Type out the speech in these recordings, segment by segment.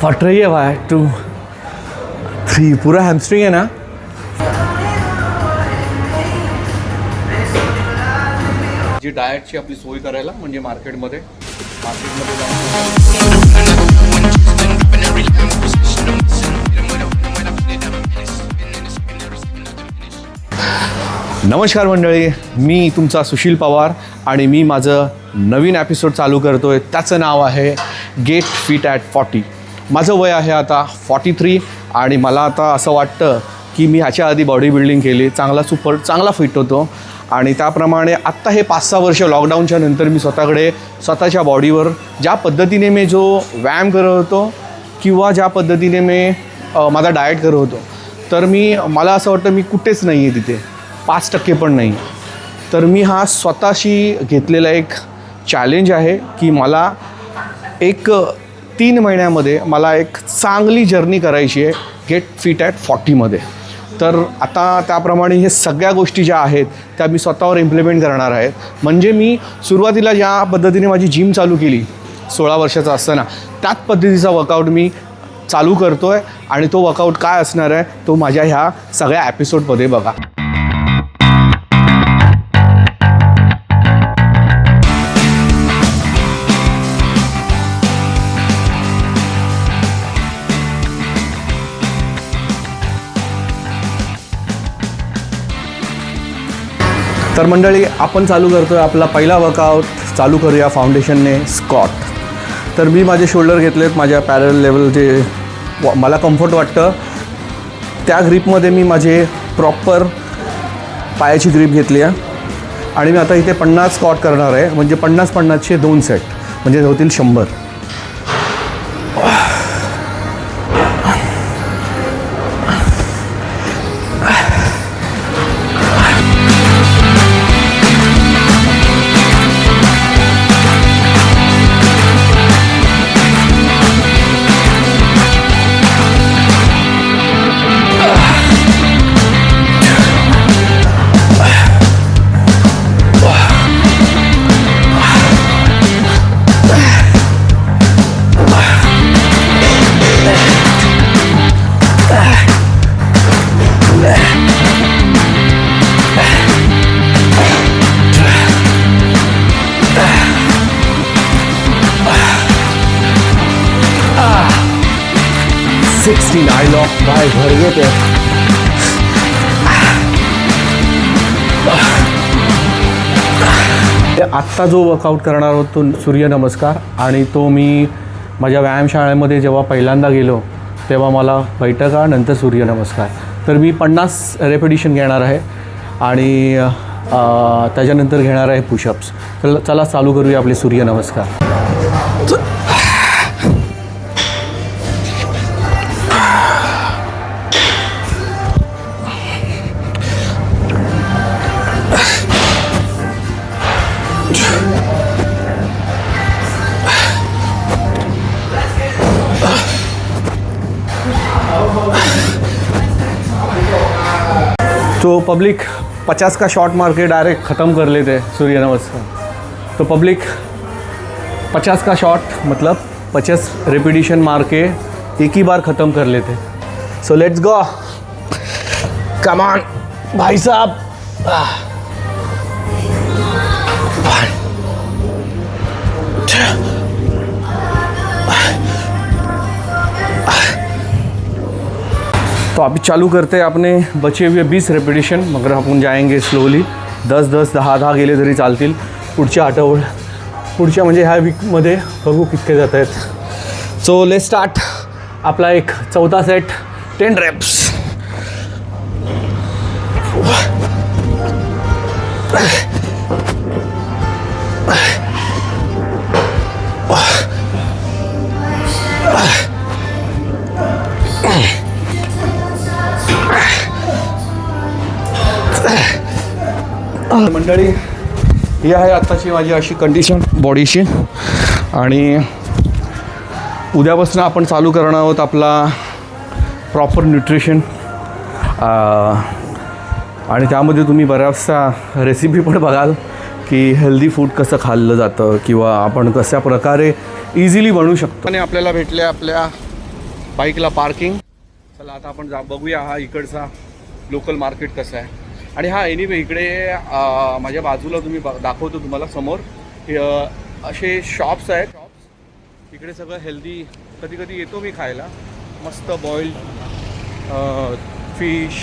फट रही है भाई 2 3 पूरा हैमस्ट्रिंग है ना। जी डाएटची आपली सोय करायला म्हणजे मार्केटमध्ये नमस्कार मंडळी, मी तुमचा सुशील पवार आणि मी माझं नवीन एपिसोड चालू करतो आहे. त्याचं नाव आहे गेट फिट ॲट 40. माझं वय आहे आता 43 आणि मला आता असं वाटतं की मी ह्याच्या आधी बॉडी बिल्डिंग केली, चांगला फिट होतो आणि त्याप्रमाणे आत्ता हे 5-6 वर्ष लॉकडाऊनच्या नंतर मी स्वतःच्या बॉडीवर ज्या पद्धतीने मी जो व्यायाम करत होतो किंवा ज्या पद्धतीने मी माझा डाएट करत होतो, तर मला असं वाटतं मी कुठेच नाही आहे तिथे, 5% पण नाही. तर मी हा स्वतःशी घेतलेला एक चॅलेंज आहे की मला एक 3 महिन्यामध्ये मला एक चांगली जर्नी करायची आहे गेट फिट ॲट 40मध्ये. तर आता त्याप्रमाणे हे सगळ्या गोष्टी ज्या आहेत त्या मी स्वतःवर इम्प्लिमेंट करणार आहेत. म्हणजे मी सुरुवातीला ज्या पद्धतीने माझी जिम चालू केली 16 वर्षाचा असताना, त्याच पद्धतीचा वर्कआउट मी चालू करतो आहे आणि तो वर्कआउट काय असणार आहे तो माझ्या ह्या सगळ्या एपिसोडमध्ये बघा. तर मंडळी, आपण चालू करतो आहे आपला पहिला वर्कआउट. चालू करूया फाउंडेशनने स्क्वॉट. तर मी माझे शोल्डर घेतलेत माझ्या पॅरल लेवल, जे मला कम्फर्ट वाटतं त्या ग्रीपमध्ये मी माझे प्रॉपर पायाची ग्रीप घेतली आहे आणि मी आता इथे 50 स्क्वॉट करणार आहे. म्हणजे 50-50चे 2 सेट, म्हणजे होतील 100. I lost by भर घेते. आत्ता जो वर्कआउट करणार आहोत तो सूर्यनमस्कार, आणि तो मी माझ्या व्यायामशाळेमध्ये जेव्हा पहिल्यांदा गेलो तेव्हा मला बैठका नंतर सूर्यनमस्कार. तर मी 50 रेपिटेशन घेणार आहे आणि त्याच्यानंतर घेणार आहे पुशअप्स. तर चला चालू करूया आपले सूर्यनमस्कार. तो पब्लिक 50 का शॉट मार के डायरेक्ट ख़त्म कर लेते सूर्य नमस्कार. तो पब्लिक 50 का शॉट मतलब 50 रेपिटेशन मार के एक ही बार ख़त्म कर लेते. So let's go, come on भाई साहब. तो अभी चालू करते हैं अपने बचे हुए 20 रेपिटेशन. मगर आपण जाएंगे स्लोली, 10-10, 10-10 गेले तरी चालतील. पुढच्या म्हणजे ह्या वीकमध्ये बघू कितके जात आहेत. So let's start. आपला एक 4था सेट, 10 reps. मंडळी, ही आहे आत्ताची माझी अशी कंडिशन बॉडीची, आणि उद्यापासून आपण चालू करणार आहोत आपला प्रॉपर न्यूट्रिशन. आणि त्यामध्ये तुम्ही बऱ्याचशा रेसिपी पण बघाल की हेल्दी फूड कसं खाल्लं जातं किंवा आपण कशा प्रकारे इझिली बनवू शकतो. आणि आपल्याला भेटले आपल्या बाईकला पार्किंग. चला आता आपण बघूया हा इकडचा लोकल मार्केट कसं आहे. आणि हा एनिवे इकडे माझ्या बाजूला तुम्ही दाखवतो तुम्हाला समोर असे शॉप्स आहेत. इकडे सगळं हेल्दी. कधी कधी येतो मी खायला. मस्त बॉइल्ड फिश,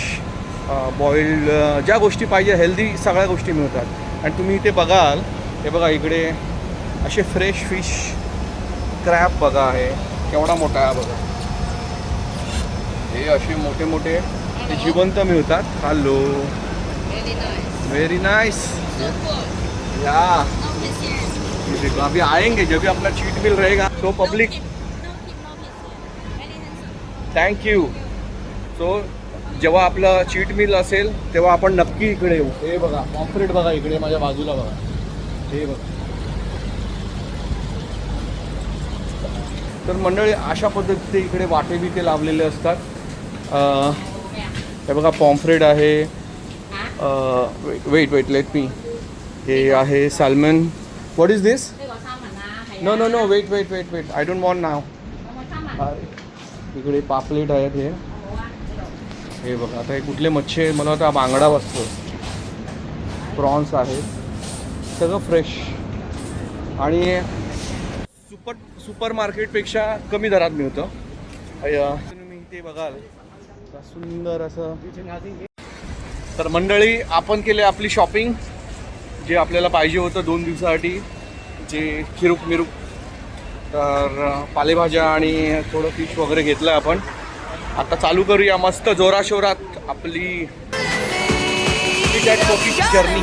बॉइल्ड ज्या गोष्टी पाहिजे हेल्दी सगळ्या गोष्टी मिळतात. आणि तुम्ही इथे बघाल, हे बघा इकडे असे फ्रेश फिश, क्रॅब बघा आहे केवढा मोठा आहे बघा. हे असे मोठे मोठे ते जिवंत मिळतात. Hello, very nice. या अभी आएंगे जब भी अपना चीट मिल रहेगा. So public thank you. सो जेव्हा आपलं चीट मिल असेल तेव्हा आपण नक्की इकडे येऊ. हे बघा पॉम्फ्रेट बघा इकडे माझ्या बाजूला बघा. हे बघा. तर मंडळी अशा पद्धतीचे इकडे वाटे बिटे लावलेले असतात. हे बघा पॉम्फ्रेट आहे. Wait let me. हे आहे salmon. What is this? No no no wait I don't want now. इकडे पापलेट आहेत. हे बघा आता हे कुठले मच्छी आहे मला वाटतं बांगडा बसतो. प्रॉन्स आहेत. सगळं फ्रेश आणि सुपर मार्केटपेक्षा कमी दरात मिळतं. तुम्ही ते बघाल सुंदर असं. तर मंडळी आपण केले आपली शॉपिंग जे आपल्याला पाहिजे होतं 2 दिवसासाठी. जे खिरूक मिरूक तर पालेभाज्या आणि थोडं फिश वगैरे घेतलं आपण. आता चालू करूया मस्त जोराशोरात आपली कॉफीची जर्नी.